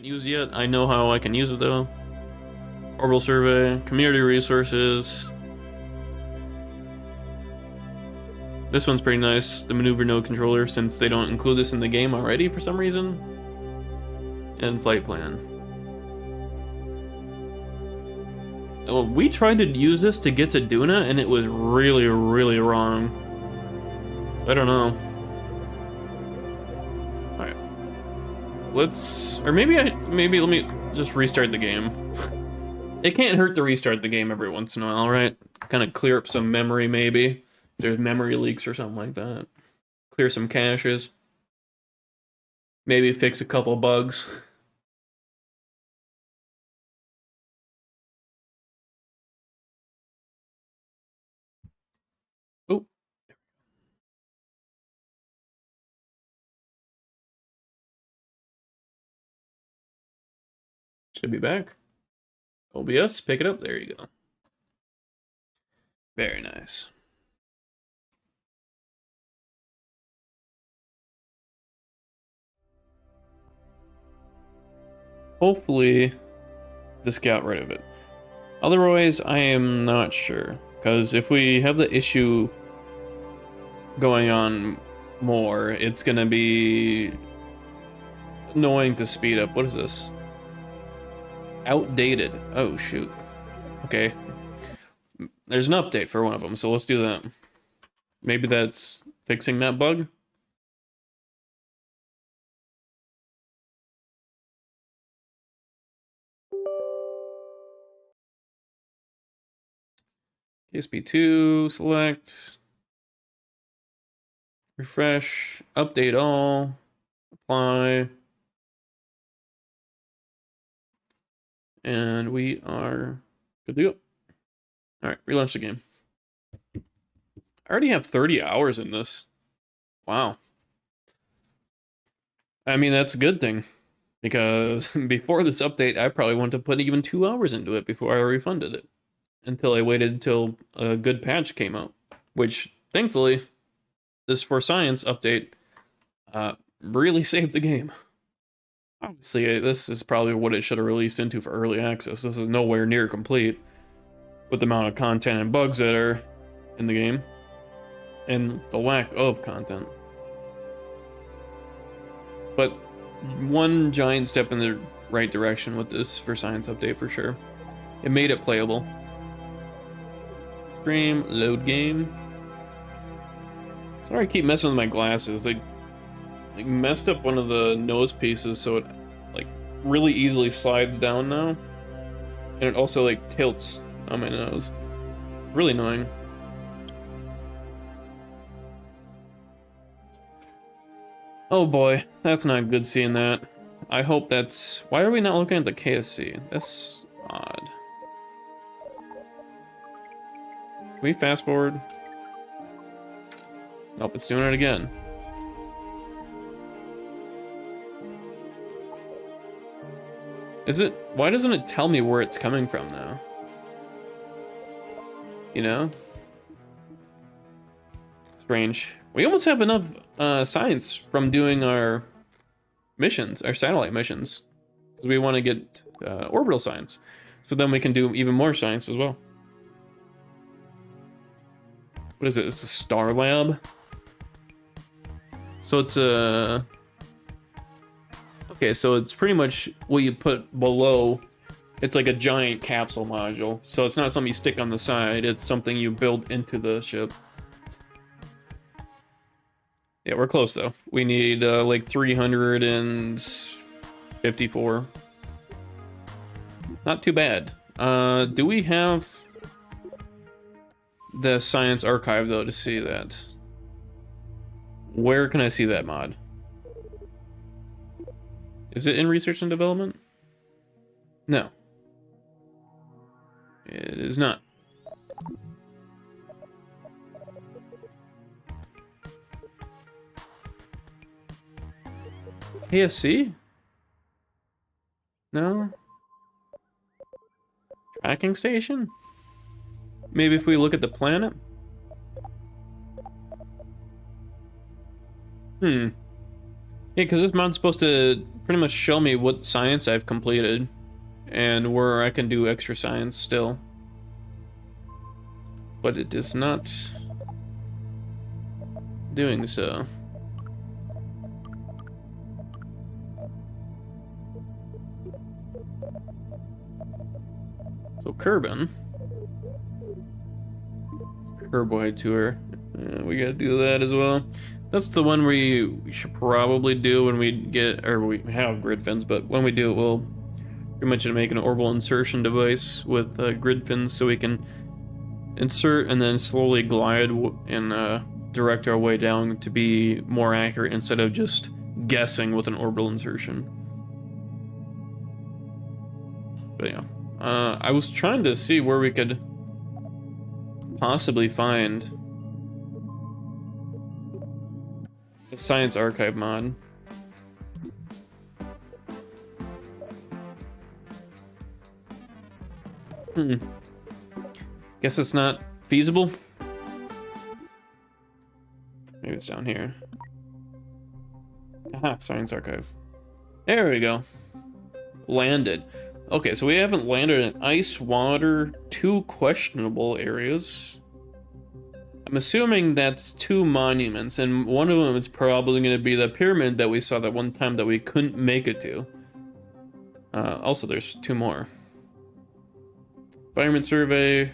Haven't used yet. I know how I can use it though. Orbital survey, community resources. This one's pretty nice, the maneuver node controller, since they don't include this in the game already for some reason. And flight plan. Well, we tried to use this to get to Duna, and it was really, really wrong. I don't know. Alright. Maybe let me just restart the game. It can't hurt to restart the game every once in a while, right? Kind of clear up some memory, maybe. There's memory leaks or something like that. Clear some caches. Maybe fix a couple bugs. Oh. Should be back. OBS, pick it up. There you go. Very nice. Hopefully, this got rid of it. Otherwise, I am not sure. Because if we have the issue going on more, it's going to be annoying to speed up. What is this? Outdated. Oh, shoot. Okay. There's an update for one of them, so let's do that. Maybe that's fixing that bug? KSP2, select. Refresh, update all, apply. And we are good to go. All right, relaunch the game. I already have 30 hours in this. Wow. I mean, that's a good thing. Because before this update, I probably wanted to put even 2 hours into it before I refunded it. Until I waited until a good patch came out. Which, thankfully, this For Science update really saved the game. Obviously, this is probably what it should have released into for early access. This is nowhere near complete with the amount of content and bugs that are in the game and the lack of content. But one giant step in the right direction with this For Science update for sure. It made it playable. Stream, load game. Sorry I keep messing with my glasses. They messed up one of the nose pieces, so it like really easily slides down now. And it also like tilts on my nose. Really annoying. Oh boy, that's not good seeing that. I hope that's... Why are we not looking at the KSC? That's odd. Can we fast forward? Nope, it's doing it again. Is it... Why doesn't it tell me where it's coming from now? You know? Strange. We almost have enough science from doing our missions, our satellite missions. Because we want to get orbital science. So then we can do even more science as well. What is it? It's a star lab? So it's a... Okay, so it's pretty much what you put below. It's like a giant capsule module. So it's not something you stick on the side. It's something you build into the ship. Yeah, we're close though. We need like 354. Not too bad. Do we have the science archive though to see that? Where can I see that mod? Is it in research and development? No. It is not. KSC? No? Tracking station? Maybe if we look at the planet? Yeah, because this mod's supposed to pretty much show me what science I've completed and where I can do extra science still. But it is not doing so. So Kerbal tour. We gotta do that as well. That's the one we should probably do when we get, or we have grid fins, but when we do it, we'll pretty much make an orbital insertion device with grid fins so we can insert and then slowly glide and direct our way down to be more accurate instead of just guessing with an orbital insertion. But yeah, I was trying to see where we could possibly find a science archive mod. Guess it's not feasible. Maybe it's down here. Aha, science archive. There we go. Landed. Okay, so we haven't landed in ice, water, 2 questionable areas. I'm assuming that's 2 monuments, and one of them is probably going to be the pyramid that we saw that one time that we couldn't make it to. Also, there's 2 more. Environment survey. A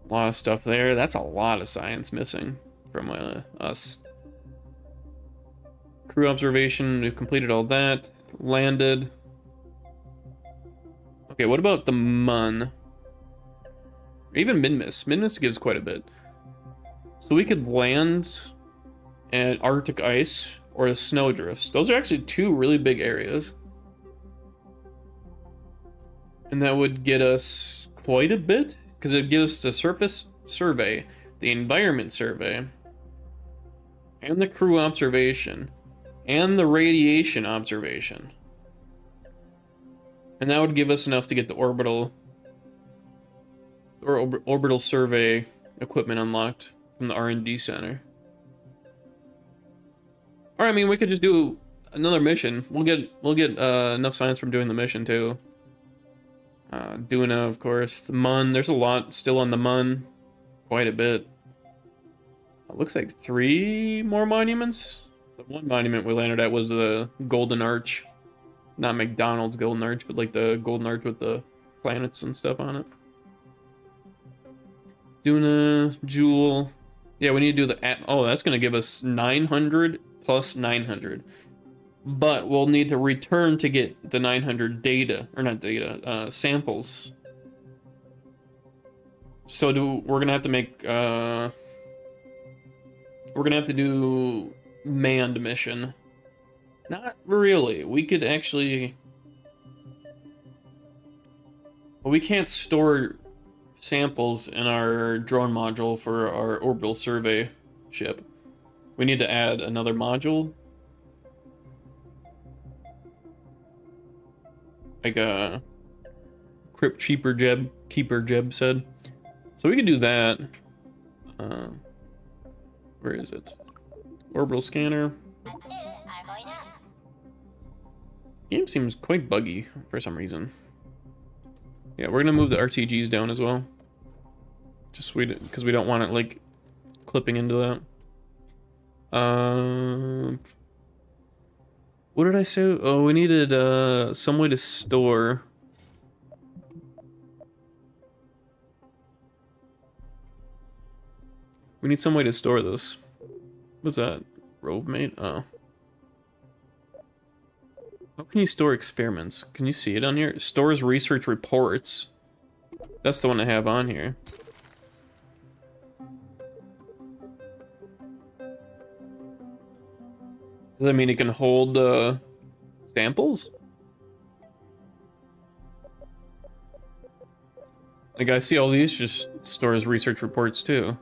lot of stuff there. That's a lot of science missing from us. Crew observation, we've completed all that. Landed. Okay, what about the Mun? Or even Minmus. Minmus gives quite a bit. So we could land at Arctic ice or the snowdrifts. Those are actually 2 really big areas. And that would get us quite a bit, because it gives us the surface survey, the environment survey, and the crew observation, and the radiation observation. And that would give us enough to get the orbital survey equipment unlocked from the R&D center. Or I mean, we could just do another mission. We'll get enough science from doing the mission too. Duna, of course. The Mun, there's a lot still on the Mun. Quite a bit. It looks like 3 more monuments. The one monument we landed at was the Golden Arch. Not McDonald's Golden Arch, but like the Golden Arch with the planets and stuff on it. Duna, Jewel. Yeah, we need to do the... Oh, that's going to give us 900 plus 900. But we'll need to return to get the 900 data, or not data, samples. So we're gonna have to make, we're gonna have to do manned mission. Not really. We could actually... Well, we can't store samples in our drone module for our orbital survey ship. We need to add another module. Like a Crypt Keeper Jeb said. So we could do that. Where is it? Orbital scanner. Game seems quite buggy for some reason. Yeah, we're gonna move the RTGs down as well. Just because we don't want it like clipping into that. What did I say? Oh, we needed some way to store. We need some way to store this. What's that? Rovemate? Oh. How can you store experiments? Can you see it on here? Stores research reports. That's the one I have on here. Does that mean it can hold samples? Like, I see all these just stores research reports too.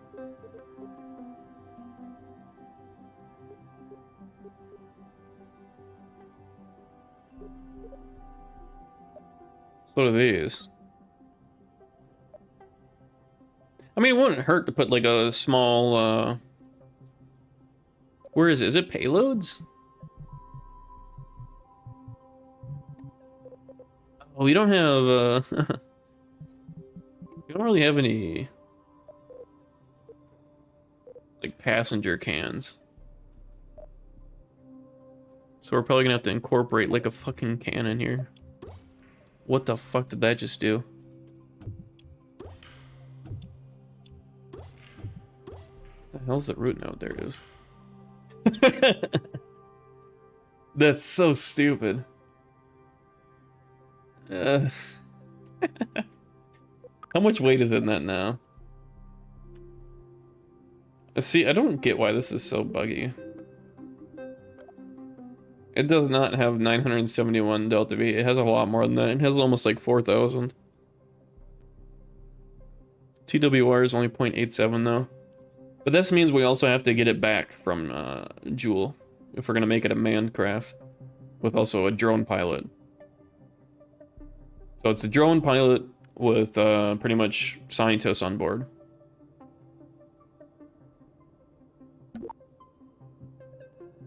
So do these. I mean, it wouldn't hurt to put like a small, where is it? Is it payloads? Oh, we don't have, we don't really have any, like, passenger cans. So we're probably gonna have to incorporate, like, a fucking can in here. What the fuck did that just do? The hell's the root node? There it is. That's so stupid. How much weight is in that now? See, I don't get why this is so buggy. It does not have 971 Delta V. It has a lot more than that. It has almost like 4,000. TWR is only 0.87 though. But this means we also have to get it back from Joule if we're gonna make it a manned craft with also a drone pilot. So it's a drone pilot with pretty much scientists on board.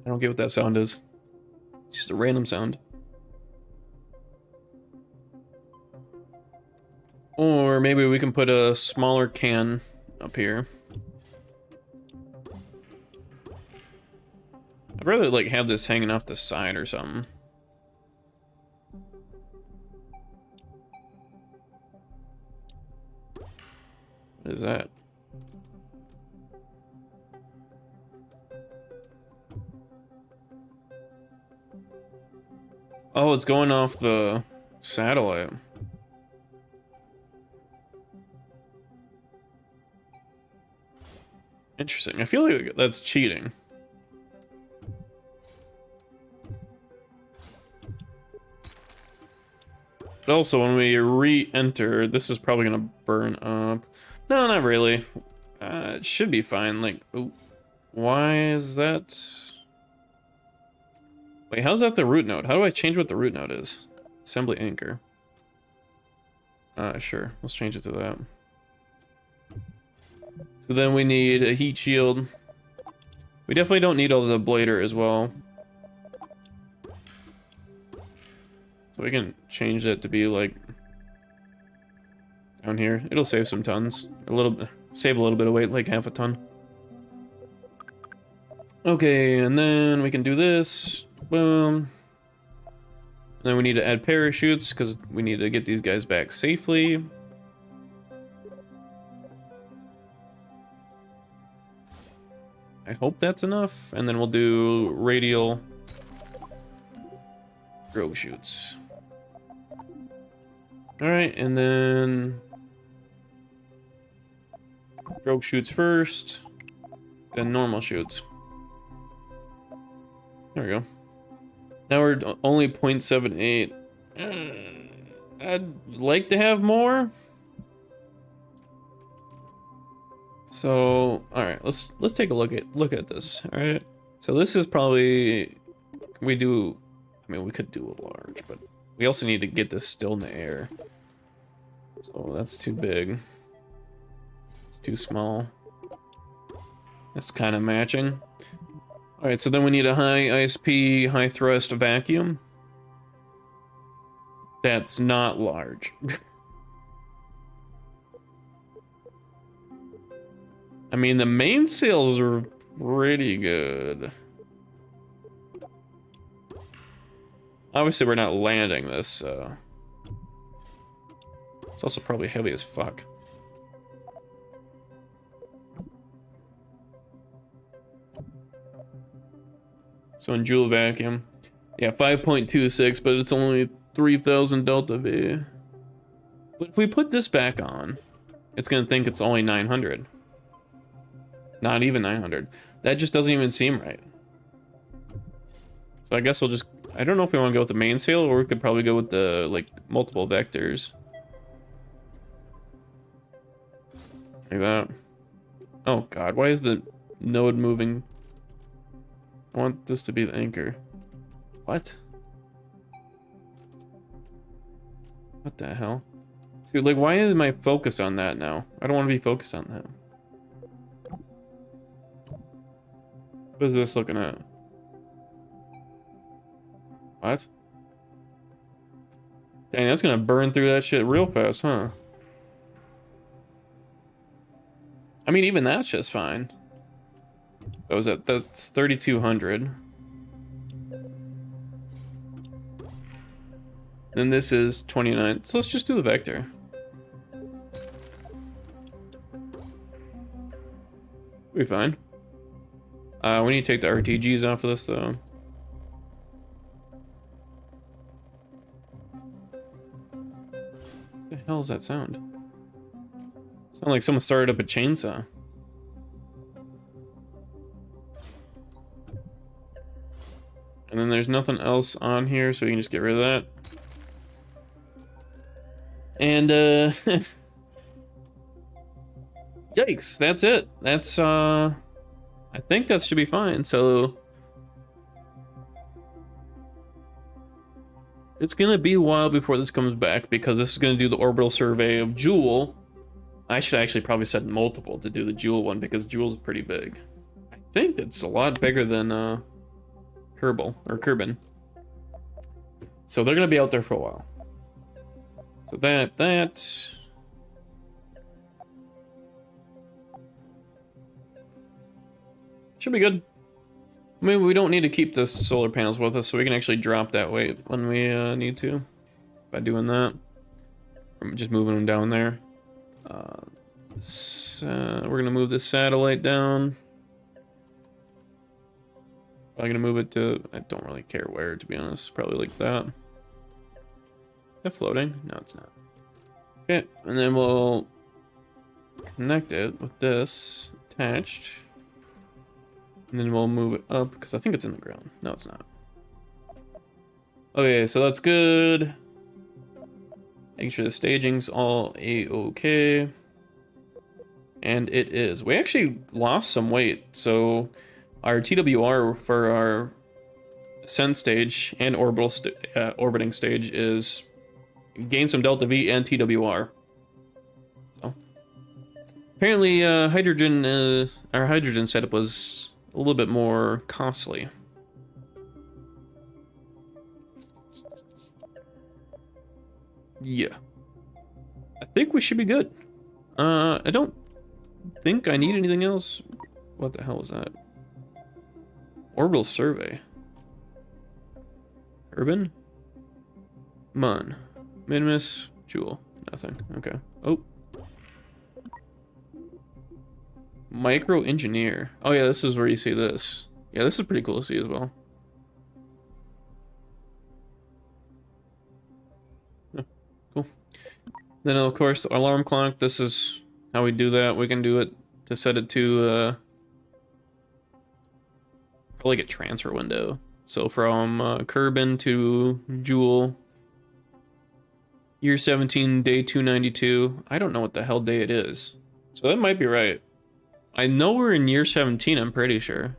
I don't get what that sound is. It's just a random sound. Or maybe we can put a smaller can up here. I'd rather like have this hanging off the side or something. What is that? Oh, it's going off the satellite. Interesting. I feel like that's cheating. But also, when we re-enter, this is probably gonna burn up. No, not really. It should be fine. Like, ooh, why is that? Wait, how's that the root node? How do I change what the root node is? Assembly anchor. Sure. Let's change it to that. So then we need a heat shield. We definitely don't need all the blader as well. So we can change that to be like down here. It'll save some tons. Save a little bit of weight, like half a ton. Okay, and then we can do this. Boom. And then we need to add parachutes because we need to get these guys back safely. I hope that's enough. And then we'll do radial drogue chutes. Alright, and then drogue chutes first, then normal chutes. There we go. Now we're only 0.78. I'd like to have more. So, all right, let's take a look at this. All right. So this is probably we could do a large, but we also need to get this still in the air. So that's too big. It's too small. That's kind of matching. All right, so then we need a high ISP, high thrust vacuum. That's not large. I mean, the mainsails are pretty good. Obviously, we're not landing this, so... It's also probably heavy as fuck. So in Joule vacuum, yeah, 5.26, but it's only 3,000 Delta V. But if we put this back on, it's gonna think it's only 900. Not even 900. That just doesn't even seem right. So I guess we'll just, I don't know if we want to go with the mainsail or we could probably go with the, like, multiple vectors. Like that. Oh god, why is the node moving? I want this to be the anchor. What? What the hell? See, like, why am I focused on that now? I don't want to be focused on that. What is this looking at? What? Dang, that's gonna burn through that shit real fast, huh? I mean, even that's just fine. What was that? That's 3,200. Then this is 29. So let's just do the vector. We'll be fine. We need to take the RTGs off of this, though. What the hell is that sound? Sound like someone started up a chainsaw. And then there's nothing else on here, so we can just get rid of that. And, yikes, that's it. That's, I think that should be fine, so... It's gonna be a while before this comes back, because this is gonna do the orbital survey of Jewel. I should actually probably set multiple to do the Jewel one, because Jewel's pretty big. I think it's a lot bigger than, Kerbal, or Kerbin. So they're gonna be out there for a while. So that... should be good. Maybe we don't need to keep the solar panels with us, so we can actually drop that weight when we need to. By doing that. I'm just moving them down there. We're gonna move this satellite down. Probably gonna move it to, I don't really care where, to be honest. Probably like that. Is that floating? No, it's not. Okay, and then we'll connect it with this attached. And then we'll move it up, because I think it's in the ground. No, it's not. Okay, so that's good. Making sure the staging's all A-okay. And it is. We actually lost some weight, so our TWR for our ascent stage and orbiting stage is gain some delta V and TWR. So apparently, our hydrogen setup was a little bit more costly. Yeah, I think we should be good. I don't think I need anything else. What the hell is that? Orbital survey. Urban? Mun. Minimus. Jewel. Nothing. Okay. Oh. Micro engineer. Oh yeah, this is where you see this. Yeah, this is pretty cool to see as well. Yeah, cool. Then of course the alarm clock. This is how we do that. We can do it to set it to probably like a transfer window. So from Kerbin to Jewel. Year 17, day 292. I don't know what the hell day it is. So that might be right. I know we're in year 17, I'm pretty sure.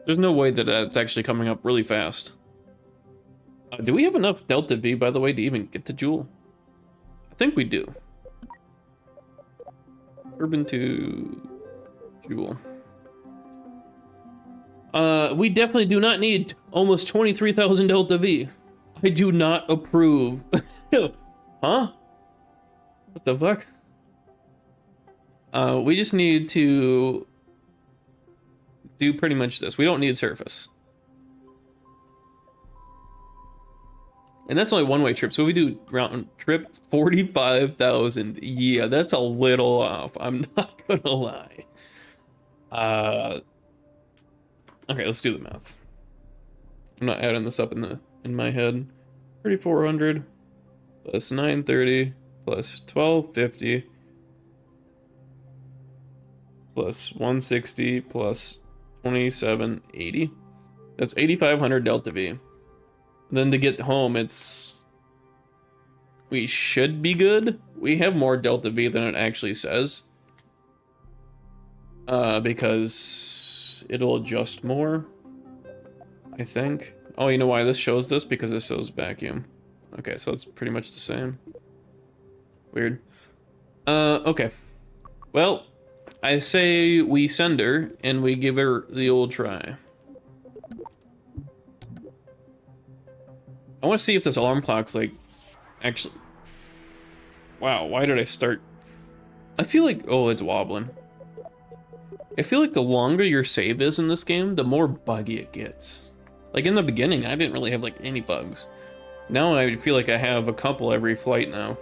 There's no way that that's actually coming up really fast. Do we have enough delta V, by the way, to even get to Jewel? I think we do. Urban to Jewel. We definitely do not need almost 23,000 delta V. I do not approve. Huh? What the fuck? We just need to do pretty much this. We don't need surface. And that's only one-way trip, so we do round trip 45,000. Yeah, that's a little off. I'm not gonna lie. Okay, let's do the math. I'm not adding this up in my head. 3,400 plus 930 plus 1,250 plus 160 plus 2,780. That's 8,500 delta V. Then to get home, we should be good. We have more delta V than it actually says. Because it'll adjust more, I think. Oh, you know why this shows this? Because this shows vacuum. Okay, so it's pretty much the same. Weird. Okay. Well, I say we send her and we give her the old try. I want to see if this alarm clock's like actually. Wow, why did I start? I feel like, oh, it's wobbling. I feel like the longer your save is in this game, the more buggy it gets. Like in the beginning, I didn't really have like any bugs. Now I feel like I have a couple every flight now.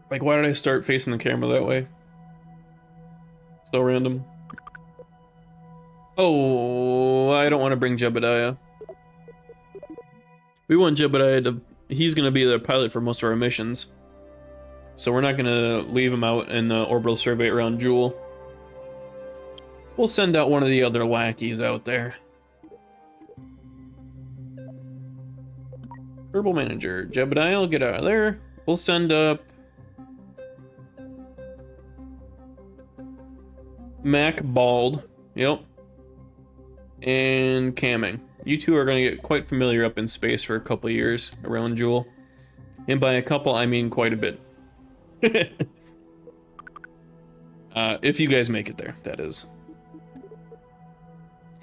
Like, why did I start facing the camera that way? So random. Oh, I don't want to bring Jebediah. We want Jebediah to... He's going to be the pilot for most of our missions. So we're not going to leave him out in the orbital survey around Jewel. We'll send out one of the other lackeys out there. Kerbal manager. Jebediah will get out of there. We'll send up... Mac Bald. Yep. And Camming. You two are going to get quite familiar up in space for a couple years around Jewel. And by a couple, I mean quite a bit. If you guys make it there, that is.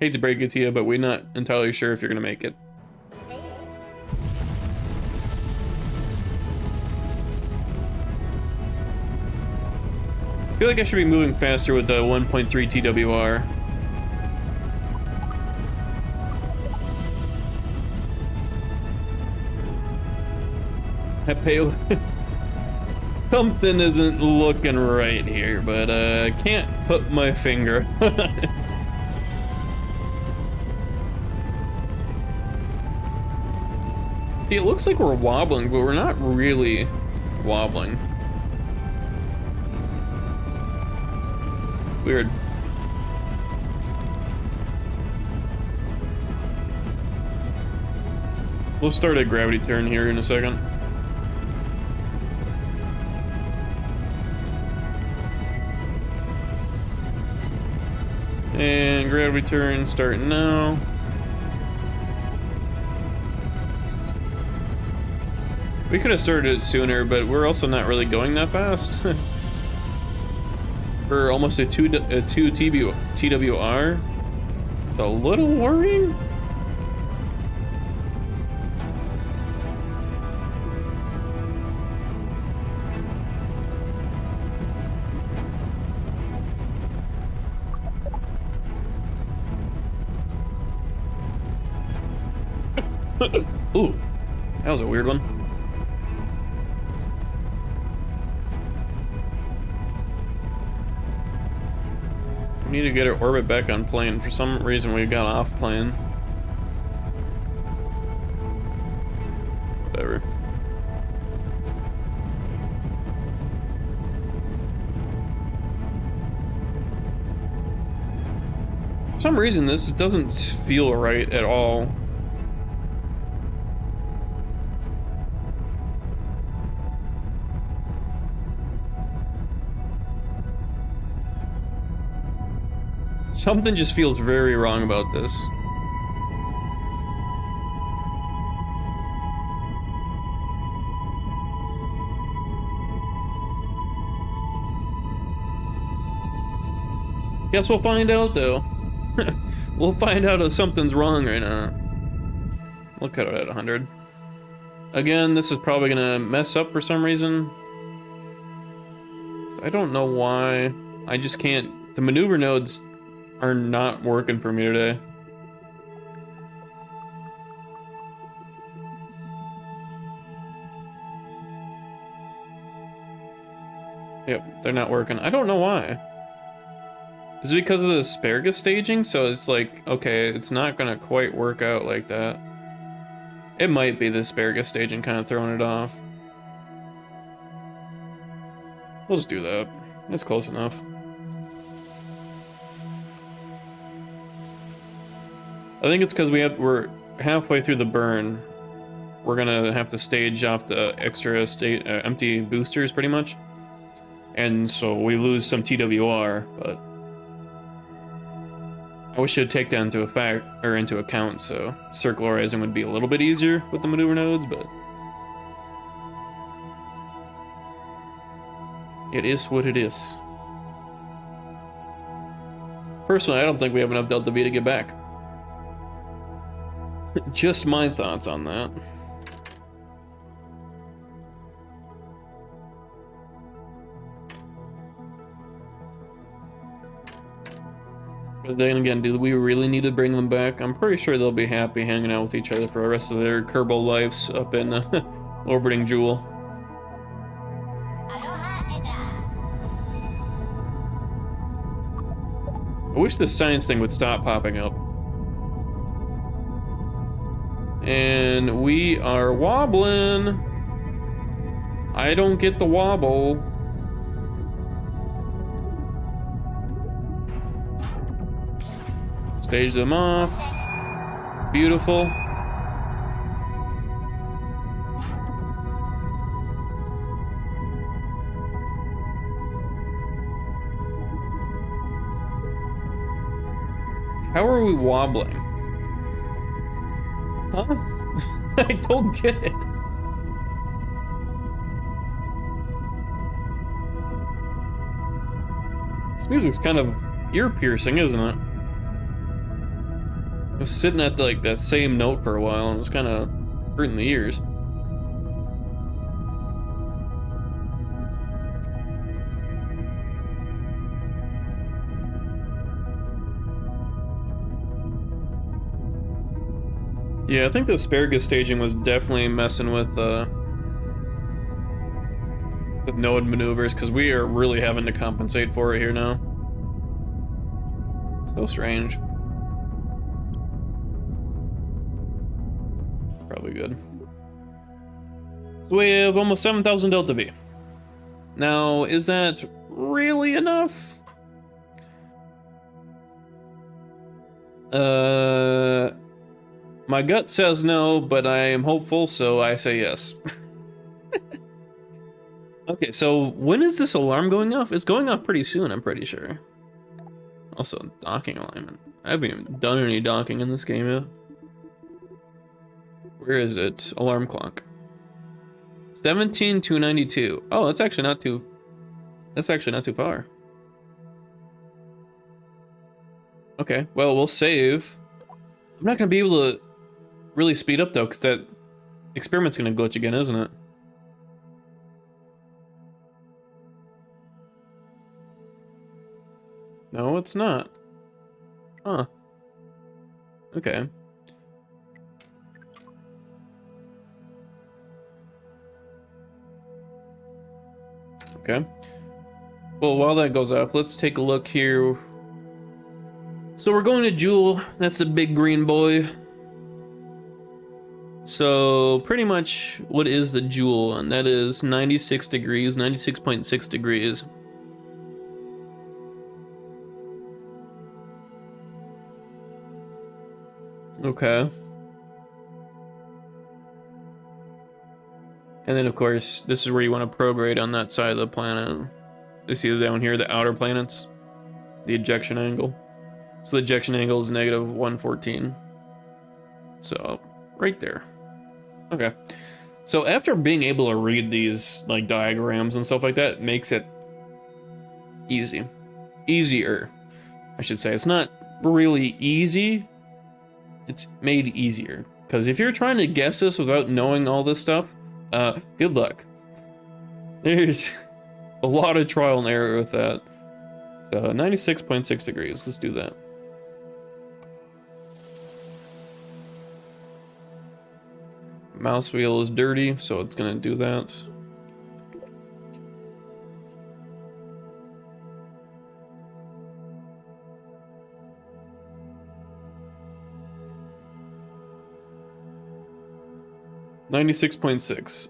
Hate to break it to you, but we're not entirely sure if you're going to make it. I feel like I should be moving faster with the 1.3 TWR. That payload... Something isn't looking right here, but I can't put my finger. See, it looks like we're wobbling, but we're not really wobbling. Weird. We'll start a gravity turn here in a second. And gravity turn starting now. We could have started it sooner, but we're also not really going that fast. For almost a 2 TWR. It's a little worrying. Ooh, that was a weird one. We need to get our orbit back on plane. For some reason we got off plane. Whatever. For some reason this doesn't feel right at all. Something just feels very wrong about this. Guess we'll find out, though. We'll find out if something's wrong right now. We'll cut it at 100. Again, this is probably gonna mess up for some reason. I don't know why. I just can't. The maneuver nodes are not working for me today. Yep, they're not working. I don't know why. Is it because of the asparagus staging? So it's like, okay, it's not gonna quite work out like that. It might be the asparagus staging kind of throwing it off. We'll just do that. It's close enough. I think it's because we're halfway through the burn. We're gonna have to stage off the extra empty boosters pretty much, and so we lose some TWR. But I wish you'd take that into account. So circularizing would be a little bit easier with the maneuver nodes, but It is what it is. Personally, I don't think we have enough Delta V to get back. Just my thoughts on that. But then again, do we really need to bring them back? I'm pretty sure they'll be happy hanging out with each other for the rest of their Kerbal lives up in orbiting Jewel. I wish this science thing would stop popping up. And we are wobbling. I don't get the wobble. Stage them off. Beautiful. How are we wobbling? Huh? I don't get it. This music's kind of ear-piercing, isn't it? I was sitting at like that same note for a while and it was kind of hurting the ears. Yeah, I think the asparagus staging was definitely messing with node maneuvers, because we are really having to compensate for it here now. So strange. Probably good. So we have almost 7,000 Delta V. Now, is that really enough? My gut says no, but I am hopeful, so I say yes. Okay, so when is this alarm going off? It's going off pretty soon, I'm pretty sure. Also, docking alignment. I haven't even done any docking in this game yet. Where is it? Alarm clock. 17,292. Oh, that's actually not too far. Okay, well, we'll save. I'm not gonna be able to really speed up though, because that experiment's gonna glitch again, isn't it? No, it's not. Huh. Okay. Okay. Well, while that goes off, let's take a look here. So we're going to Jewel. That's the big green boy. So pretty much what is the Jewel? And that is 96 degrees, 96.6 degrees. Okay. And then of course, this is where you want to prograde on that side of the planet. You see down here, the outer planets, the ejection angle. So the ejection angle is negative 114. So right there. Okay. So after being able to read these like diagrams and stuff like that, makes it easy. Easier, I should say. It's not really easy. It's made easier. Because if you're trying to guess this without knowing all this stuff, good luck. There's a lot of trial and error with that. So 96.6 degrees, let's do that. Mouse wheel is dirty, so it's gonna do that. $96.6.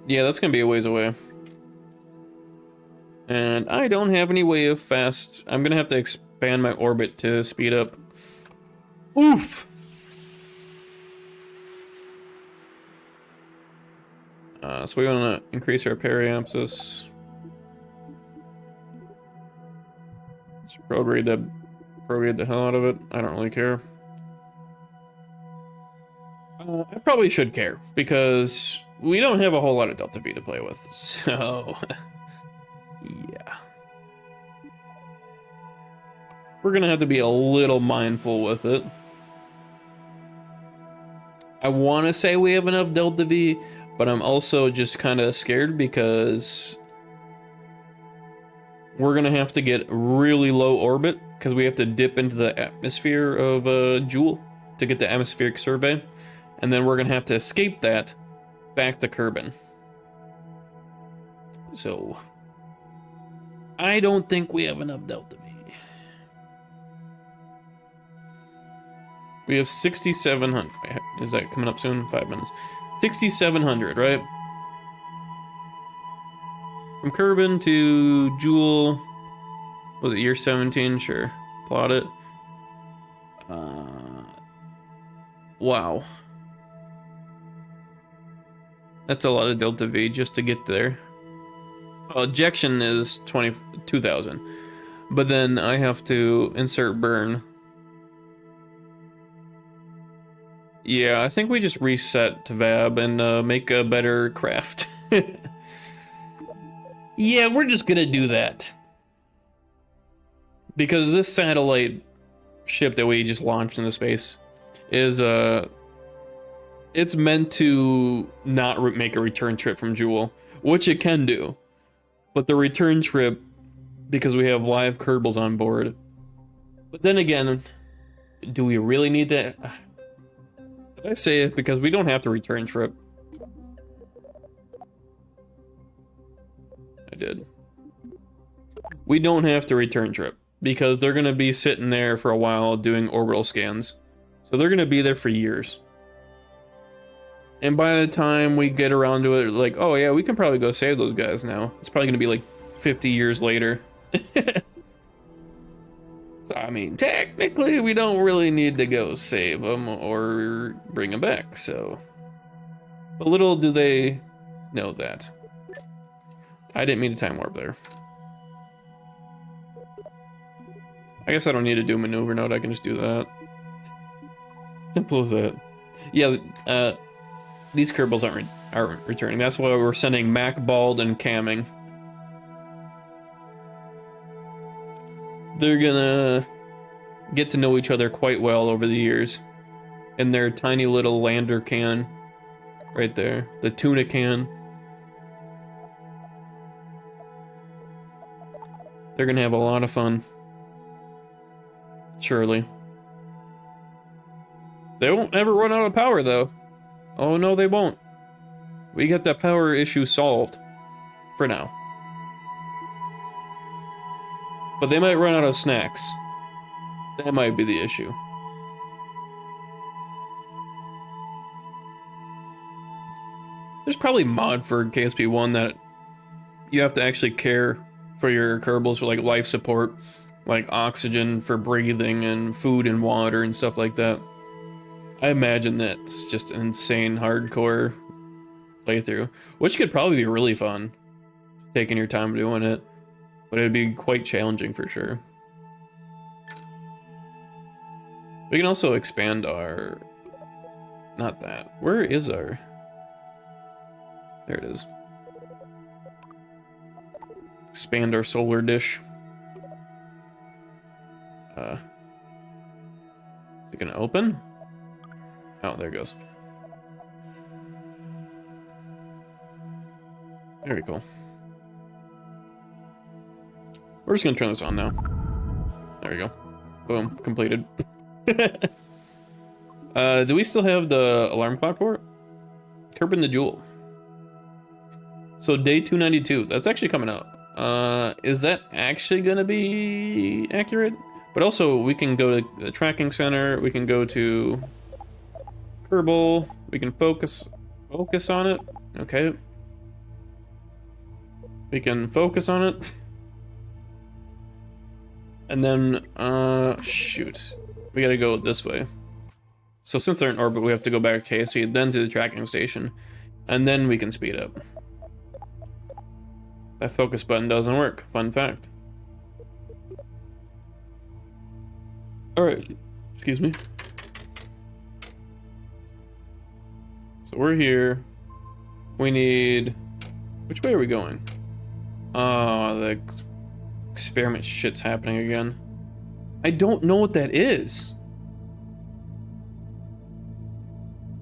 Yeah, that's gonna be a ways away. And I don't have any way of fast. I'm gonna have to expand my orbit to speed up. Oof! So we wanna increase our periapsis. Let's prograde the hell out of it. I don't really care. I probably should care, because we don't have a whole lot of Delta V to play with, so... yeah. We're gonna have to be a little mindful with it. I want to say we have enough Delta V, but I'm also just kind of scared because we're gonna have to get really low orbit because we have to dip into the atmosphere of Jool to get the atmospheric survey, and then we're gonna have to escape that back to Kerbin. So I don't think we have enough Delta V. We have 6,700. Is that coming up soon? 5 minutes. 6,700, right? From Kerbin to Jool. Was it year 17? Sure. Plot it. Wow. That's a lot of Delta V just to get there. Well, ejection is 22,000. But then I have to insert burn. Yeah, I think we just reset to VAB and make a better craft. Yeah, we're just gonna do that. Because this satellite ship that we just launched into space is, it's meant to not make a return trip from Jool, which it can do. But the return trip, because we have live Kerbals on board. But then again, do we really need that? Did I say it? Because we don't have to return trip. I did. We don't have to return trip because they're going to be sitting there for a while doing orbital scans. So they're going to be there for years. And by the time we get around to it, like, oh yeah, we can probably go save those guys now. It's probably going to be like 50 years later. So, I mean, technically, we don't really need to go save them or bring them back, so... But little do they know that. I didn't mean to time warp there. I guess I don't need to do maneuver node, I can just do that. Simple as that. Yeah, these Kerbals aren't returning. That's why we're sending Mac, Bald, and Camming. They're gonna get to know each other quite well over the years. In their tiny little lander can. Right there. The tuna can. They're gonna have a lot of fun. Surely. They won't ever run out of power, though. Oh, no, they won't. We got that power issue solved. For now. But they might run out of snacks. That might be the issue. There's probably mod for KSP1 that you have to actually care for your Kerbals for like life support, like oxygen for breathing and food and water and stuff like that. I imagine that's just an insane hardcore playthrough, which could probably be really fun, taking your time doing it, but it'd be quite challenging for sure. We can also expand our... Not that. Where is our... There it is. Expand our solar dish. Is it gonna open? Oh, there it goes. Very cool. We're just gonna turn this on now. There we go. Boom, completed. Do we still have the alarm clock for it? Kerbin the Jool. So day 292, that's actually coming up. Is that actually gonna be accurate? But also, we can go to the tracking center, we can go to Kerbal, we can focus on it. Okay. We can focus on it. And then, shoot. We gotta go this way. So since they're in orbit, we have to go back to KSC, then to the tracking station. And then we can speed up. That focus button doesn't work, fun fact. Alright, excuse me. So we're here. We need... Which way are we going? Oh, the experiment shit's happening again. I don't know what that is.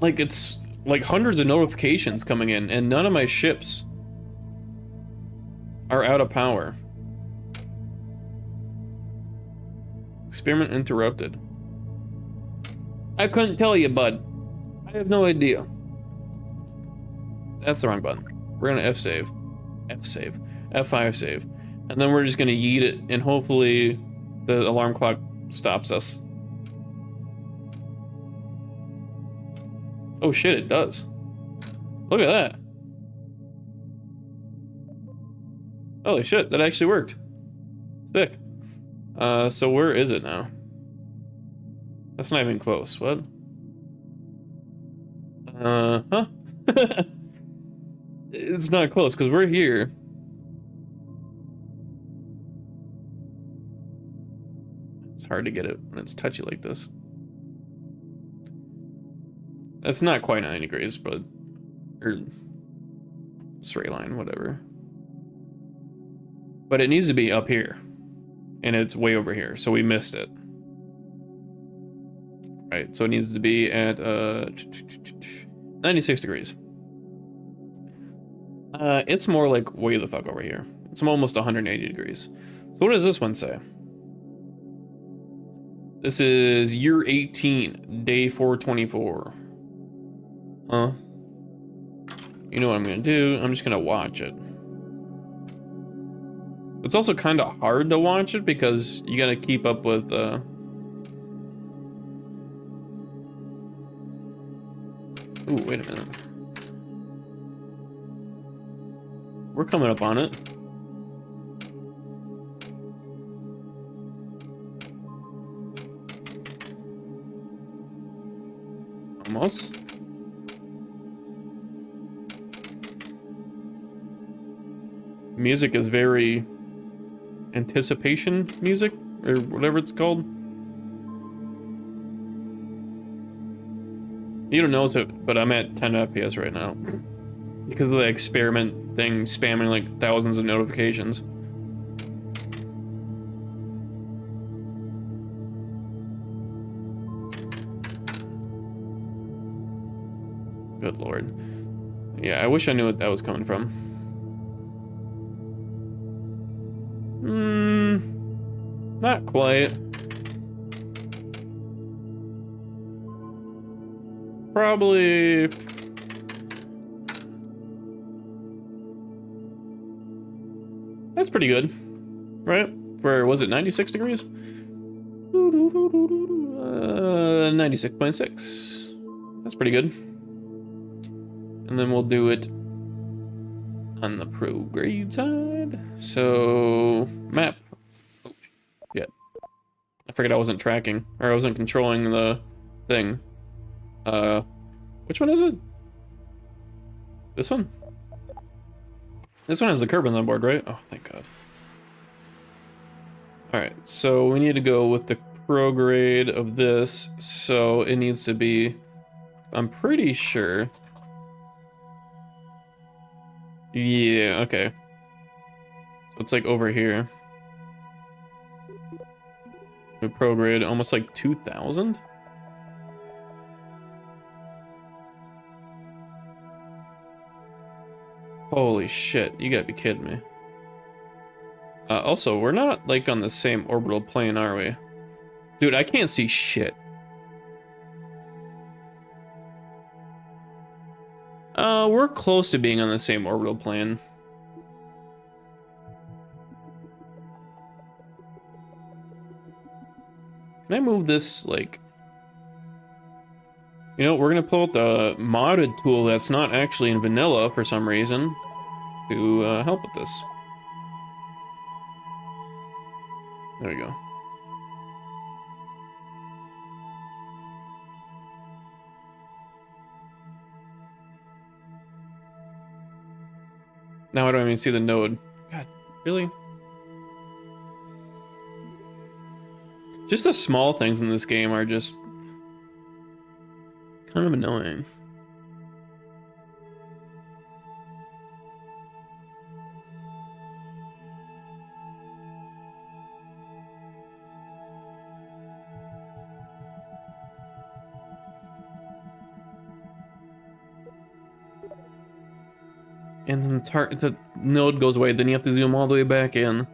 Like, it's like hundreds of notifications coming in, and none of my ships are out of power. Experiment interrupted. I couldn't tell you, bud. I have no idea. That's the wrong button. We're gonna F save. F5 save. And then we're just gonna yeet it, and hopefully the alarm clock stops us. Oh shit, it does. Look at that. Holy shit, that actually worked. Sick. So where is it now? That's not even close. What? Huh? It's not close because we're here. It's hard to get it when it's touchy like this. That's not quite 90 degrees, but... Or... straight line, whatever. But it needs to be up here. And it's way over here, so we missed it. Right, so it needs to be at 96 degrees. It's more like way the fuck over here. It's almost 180 degrees. So what does this one say? This is year 18, day 424. Huh? You know what I'm gonna do? I'm just gonna watch it. It's also kind of hard to watch it because you gotta keep up with, Ooh, wait a minute. We're coming up on it. Almost. Music is very anticipation music, or whatever it's called. You don't notice it, but I'm at 10 FPS right now. Because of the experiment thing spamming like thousands of notifications. Good lord. Yeah, I wish I knew what that was coming from. Not quite. Probably... That's pretty good, right? Where was it, 96 degrees? 96.6. That's pretty good. And then we'll do it on the prograde side. So, map. Oh, shit. I figured I wasn't tracking, or I wasn't controlling the thing. Which one is it? This one? This one has the Kerbal on board, right? Oh, thank God. Alright, so we need to go with the prograde of this, so it needs to be... I'm pretty sure... Yeah, okay. So it's like over here. We prograde almost like 2,000? Holy shit, you gotta be kidding me. Also, we're not, like, on the same orbital plane, are we? Dude, I can't see shit. We're close to being on the same orbital plane. Can I move this, like... You know, we're gonna pull out the modded tool that's not actually in vanilla for some reason to help with this. There we go. Now I don't even see the node. God, really? Just the small things in this game are just kind of annoying. and then the node goes away. Then you have to zoom all the way back in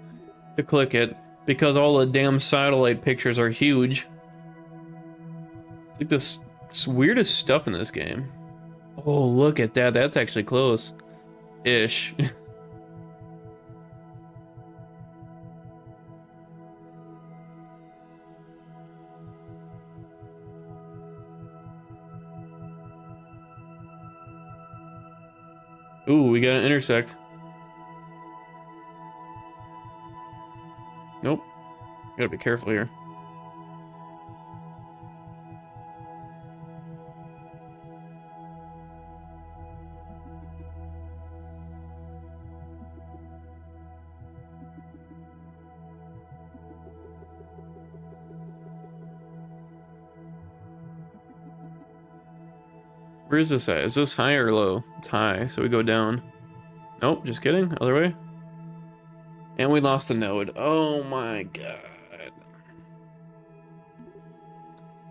to click it because all the damn satellite pictures are huge. It's like this weirdest stuff in this game. Oh, look at that. That's actually close-ish. Ooh, we gotta intersect. Nope. Gotta be careful here. Where is this at? Is this high or low? It's high, so we go down. Nope, just kidding. Other way. And we lost the node. Oh my god.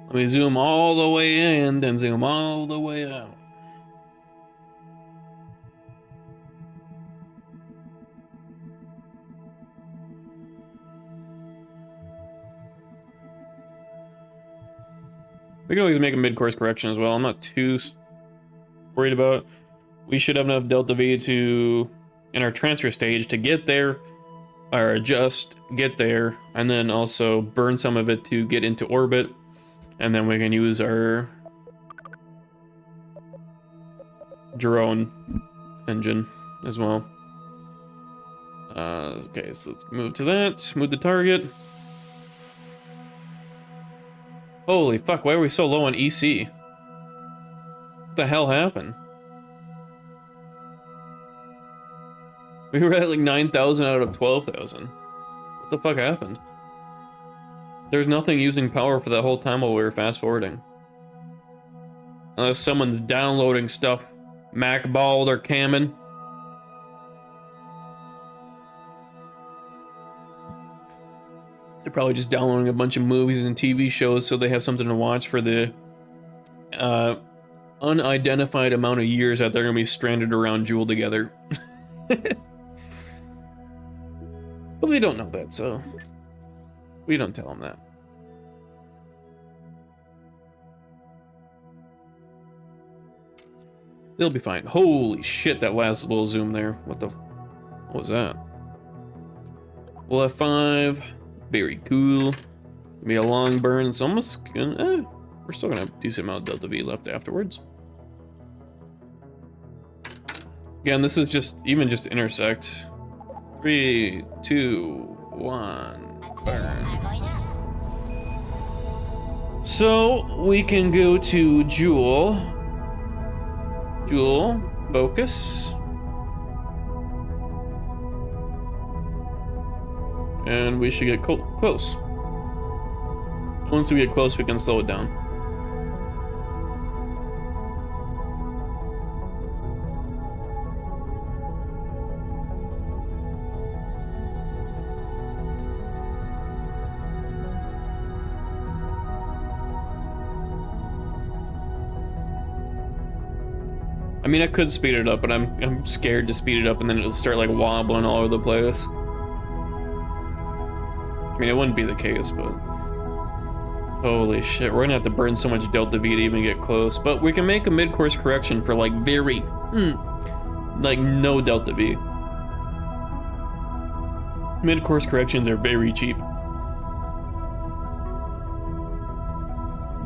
Let me zoom all the way in, then zoom all the way out. We can always make a mid-course correction as well. I'm not too worried about it. We should have enough delta V to, in our transfer stage, to get there, or adjust, get there, and then also burn some of it to get into orbit, and then we can use our drone engine as well. Okay, so let's move to that, move the target. Holy fuck, why are we so low on EC? What the hell happened? We were at like 9,000 out of 12,000. What the fuck happened? There's nothing using power for the whole time while we were fast forwarding. Unless someone's downloading stuff. Macballed or Cammon. They're probably just downloading a bunch of movies and TV shows so they have something to watch for the unidentified amount of years that they're going to be stranded around Jewel together. But they don't know that, so we don't tell them that. They'll be fine. Holy shit, that last little zoom there. What was that? We'll F5. Very cool. Be a long burn. It's almost gonna. We're still gonna have a decent amount of delta V left afterwards. Again, this is just just intersect. 3, 2, 1, burn. So we can go to Jewel. Jewel, focus. And we should get close. Once we get close, we can slow it down. I mean, I could speed it up, but I'm scared to speed it up and then it'll start like wobbling all over the place. I mean, it wouldn't be the case, but holy shit, we're gonna have to burn so much delta V to even get close. But we can make a mid-course correction for like very, like no delta V. Mid-course corrections are very cheap.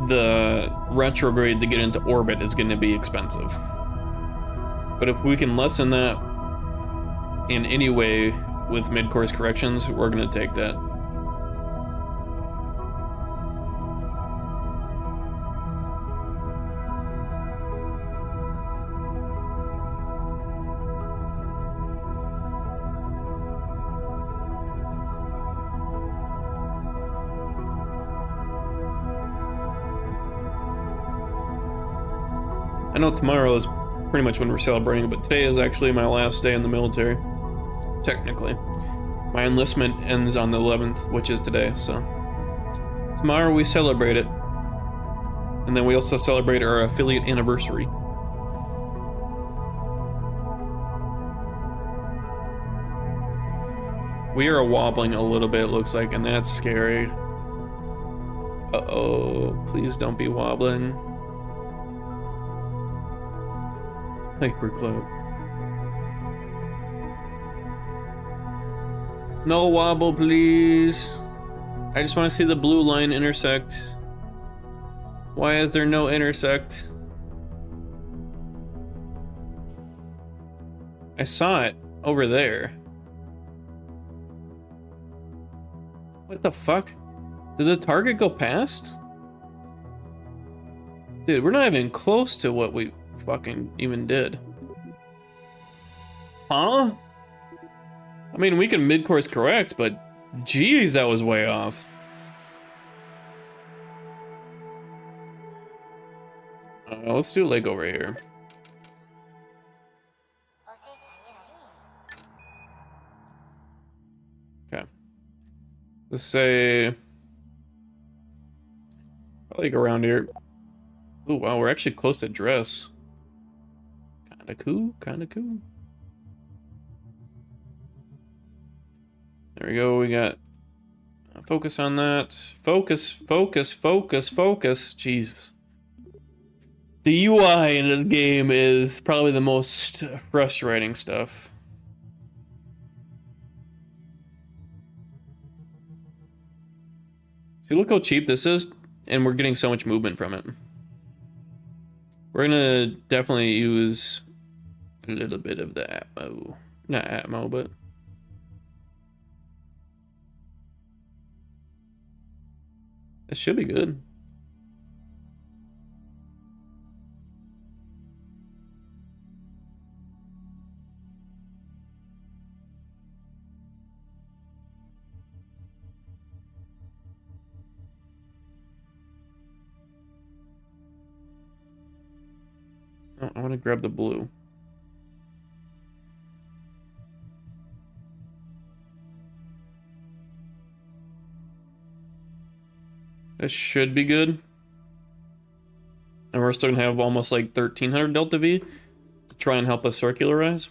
The retrograde to get into orbit is gonna be expensive. But if we can lessen that in any way with mid-course corrections, we're gonna take that. I know tomorrow is pretty much when we're celebrating, but today is actually my last day in the military. Technically. My enlistment ends on the 11th, which is today, so. Tomorrow we celebrate it. And then we also celebrate our affiliate anniversary. We are wobbling a little bit, it looks like, and that's scary. Uh-oh, please don't be wobbling. Hypercloak. No wobble, please. I just want to see the blue line intersect. Why is there no intersect? I saw it over there. What the fuck? Did the target go past? Dude, we're not even close to what we fucking even did. Huh? I mean, we can mid-course correct, but geez, that was way off. Let's do leg over here. Okay. Let's say... probably go around here. Oh, wow, we're actually close to dress. Kinda cool, kinda cool. There we go, we got... focus on that. Focus, focus, focus, focus. Jesus. The UI in this game is probably the most frustrating stuff. See, look how cheap this is, and we're getting so much movement from it. We're gonna definitely use a little bit of the Atmo. Not Atmo, but... it should be good. Oh, I want to grab the blue. This should be good. And we're still gonna have almost like 1300 delta V to try and help us circularize.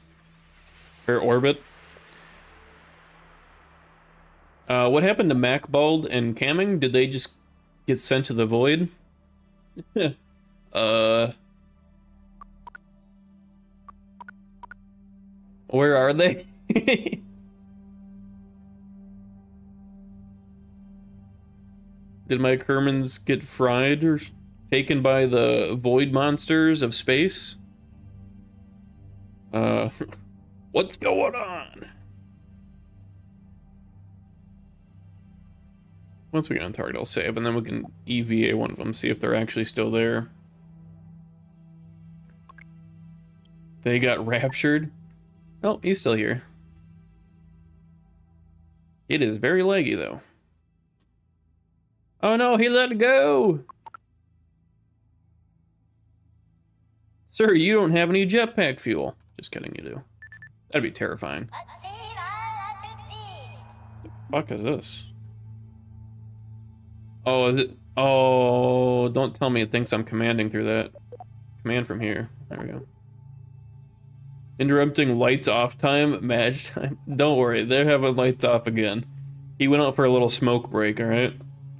Or orbit. What happened to MacBald and Camming? Did they just get sent to the void? Where are they? Did my Kermans get fried or taken by the void monsters of space? What's going on? Once we get on target, I'll save, and then we can EVA one of them, see if they're actually still there. They got raptured? Oh, he's still here. It is very laggy, though. Oh no, he let it go! Sir, you don't have any jetpack fuel. Just kidding, you do. That'd be terrifying. The fuck is this? Oh, is it? Oh, don't tell me it thinks I'm commanding through that. Command from here. There we go. Interrupting lights off time, match time. Don't worry, they're having lights off again. He went out for a little smoke break, alright?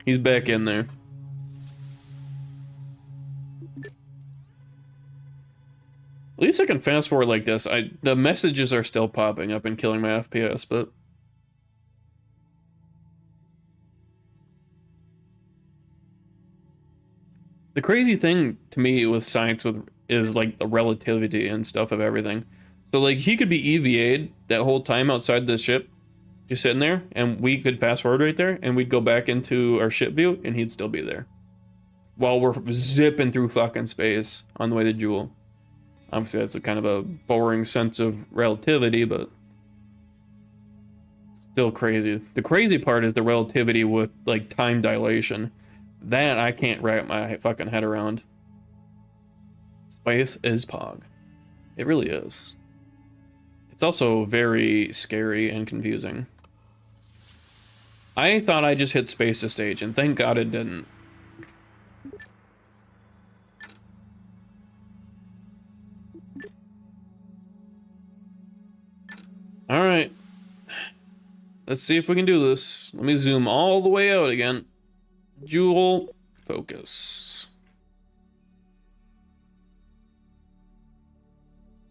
He's back in there. At least I can fast forward like this. The messages are still popping up and killing my FPS, but... the crazy thing to me with science is like the relativity and stuff of everything. So like he could be EVA'd that whole time outside the ship, just sitting there, and we could fast forward right there, and we'd go back into our ship view, and he'd still be there. While we're zipping through fucking space on the way to Jewel. Obviously that's a kind of a boring sense of relativity, but still crazy. The crazy part is the relativity with like time dilation. That I can't wrap my fucking head around. Space is Pog. It really is. It's also very scary and confusing. I thought I just hit space to stage, and thank God it didn't. Alright. Let's see if we can do this. Let me zoom all the way out again. Jewel, focus.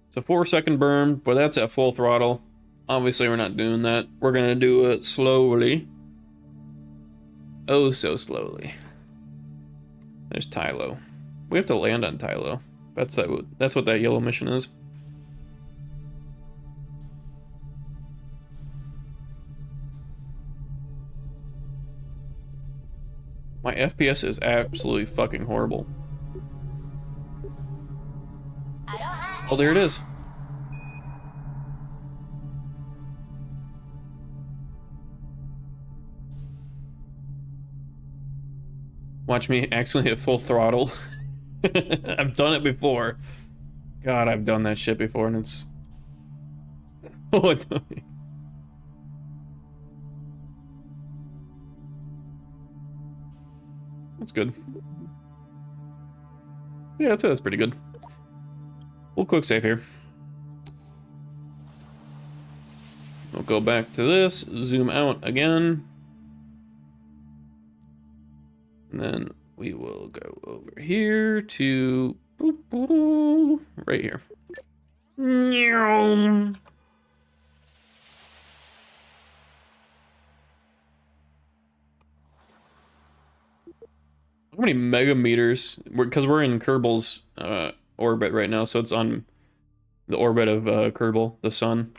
It's a 4-second burn, but that's at full throttle. Obviously, we're not doing that. We're gonna do it slowly. Oh, so slowly. There's Tylo. We have to land on Tylo. That's what that yellow mission is. My FPS is absolutely fucking horrible. Oh, there it is. Watch me accidentally hit full throttle. I've done it before. God, I've done that shit before, and it's so annoying. That's good. Yeah, that's pretty good. We'll quick save here. We'll go back to this, zoom out again. And then we will go over here to right here. How many megameters? Because we're in Kerbal's orbit right now, so it's on the orbit of Kerbal, the sun.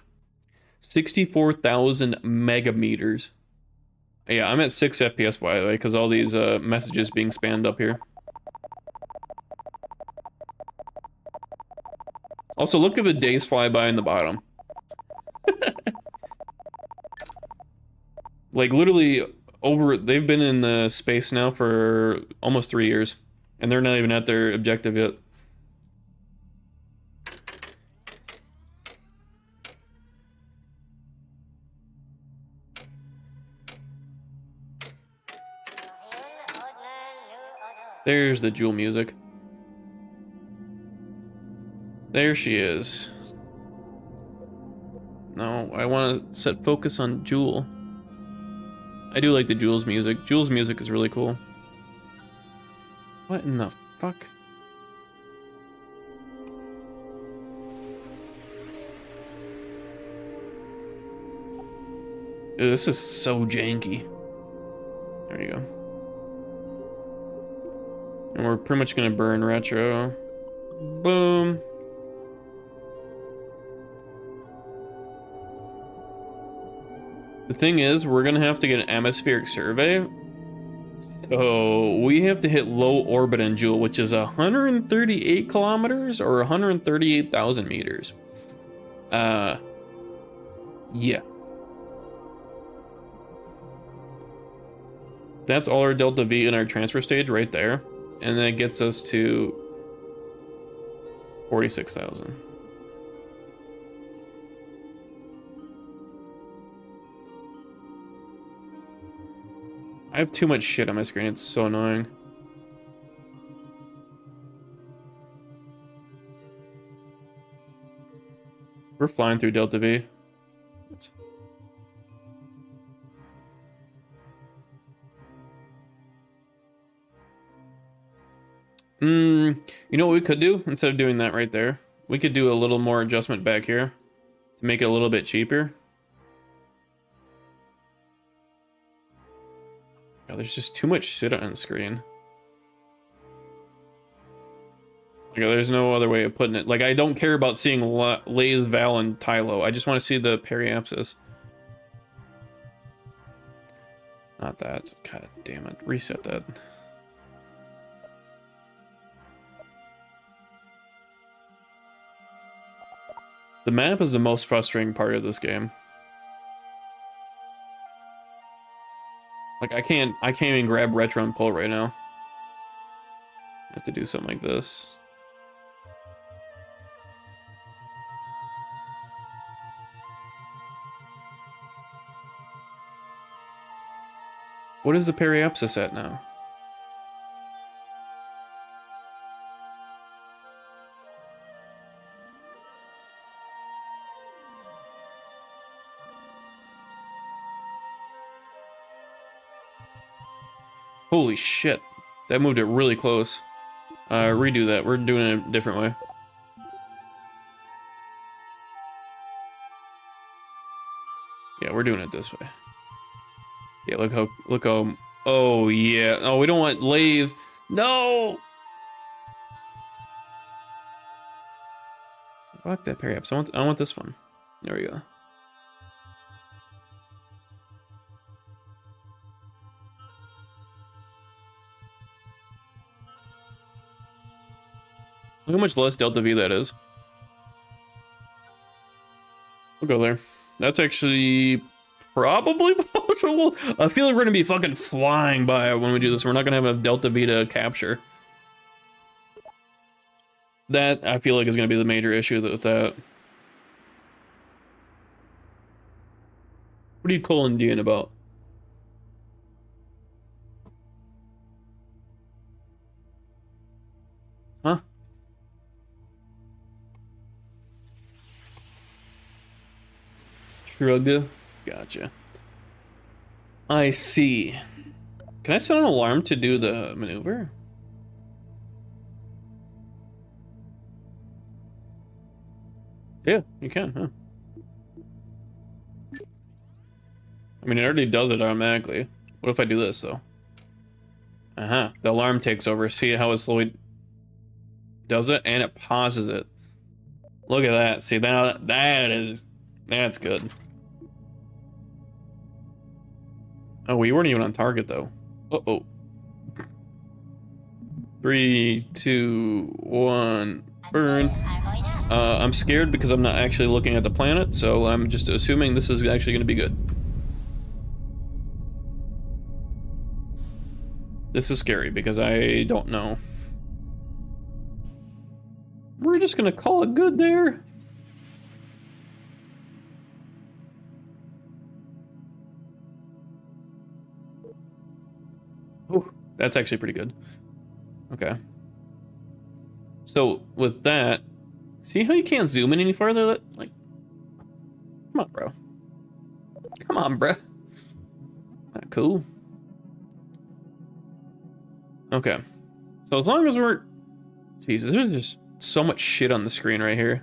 64,000 megameters. Yeah, I'm at 6 FPS by the way, because all these messages being spammed up here. Also, look at the days fly by in the bottom. Like, literally, they've been in the space now for almost 3 years, and they're not even at their objective yet. There's the Jewel music. There she is. No, I want to set focus on Jewel. I do like the Jewel's music. Jewel's music is really cool. What in the fuck? Dude, this is so janky. There you go. And we're pretty much gonna burn retro. Boom. The thing is, we're gonna have to get an atmospheric survey. So we have to hit low orbit in Jewel, which is 138 kilometers or 138,000 meters. Yeah. That's all our delta V in our transfer stage right there. And that gets us to 46,000. I have too much shit on my screen, it's so annoying. We're flying through Delta V. Oops. You know what we could do? Instead of doing that right there, we could do a little more adjustment back here to make it a little bit cheaper. Oh, there's just too much shit on the screen. Like, there's no other way of putting it. Like, I don't care about seeing Lathe, Val, and Tylo. I just want to see the periapsis. Not that. God damn it. Reset that. The map is the most frustrating part of this game. Like, I can't even grab retro and pull right now. I have to do something like this. What is the periapsis at now? Holy shit. That moved it really close. Redo that. We're doing it a different way. Yeah, we're doing it this way. Yeah, look how, oh yeah. Oh, we don't want lathe. No! Fuck that perhaps. I want this one. There we go. Look how much less delta V that is. We'll go there. That's actually probably possible. I feel like we're gonna be fucking flying by when we do this. We're not gonna have enough delta V to capture. That, I feel like, is gonna be the major issue with that. What are you calling Dean about? Huh? Shrug. Gotcha. I see. Can I set an alarm to do the maneuver? Yeah, you can, huh? I mean, it already does it automatically. What if I do this, though? Uh-huh. The alarm takes over. See how it slowly does it? And it pauses it. Look at that. See, that's good. Oh, we weren't even on target, though. Uh-oh. 3, 2, 1, burn. I'm scared because I'm not actually looking at the planet, so I'm just assuming this is actually going to be good. This is scary because I don't know. We're just going to call it good there. Oh, that's actually pretty good. Okay. So with that, see how you can't zoom in any farther? Like, come on, bro. Come on, bro. Not cool. Okay. So as long as we're... Jesus, there's just so much shit on the screen right here.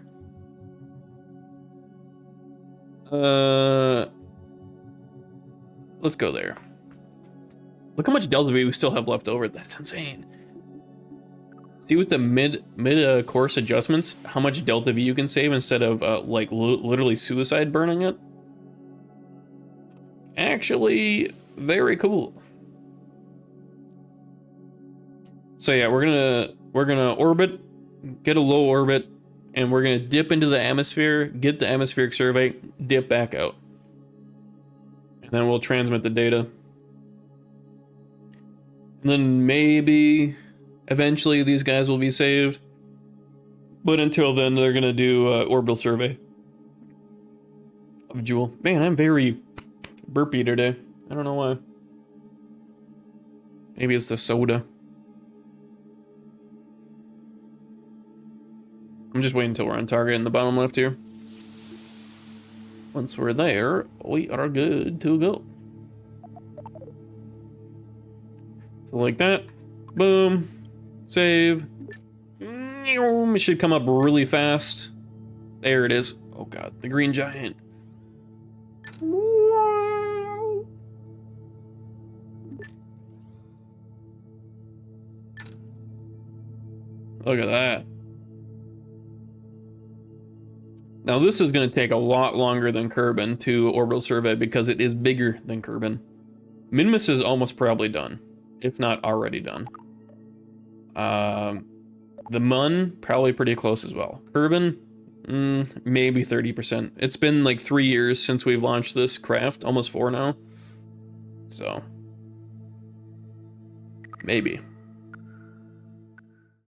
Let's go there. Look how much delta V we still have left over. That's insane. See with the mid course adjustments, how much delta V you can save instead of like literally suicide burning it. Actually, very cool. So yeah, we're gonna orbit, get a low orbit, and we're gonna dip into the atmosphere, get the atmospheric survey, dip back out, and then we'll transmit the data. And then maybe eventually these guys will be saved, but until then they're gonna do orbital survey of Jewel. Man, I'm very burpy today. I don't know why. Maybe it's the soda. I'm just waiting until we're on target in the bottom left here. Once we're there, we are good to go. So like that, boom, save. It should come up really fast. There it is. Oh god, the green giant. Look at that. Now this is going to take a lot longer than Kerbal to orbital survey because it is bigger than Kerbal. Minmus is almost probably done, if not already done. The Mun, probably pretty close as well. Kerbal, maybe 30%. It's been like 3 years since we've launched this craft, almost 4 now. So, maybe.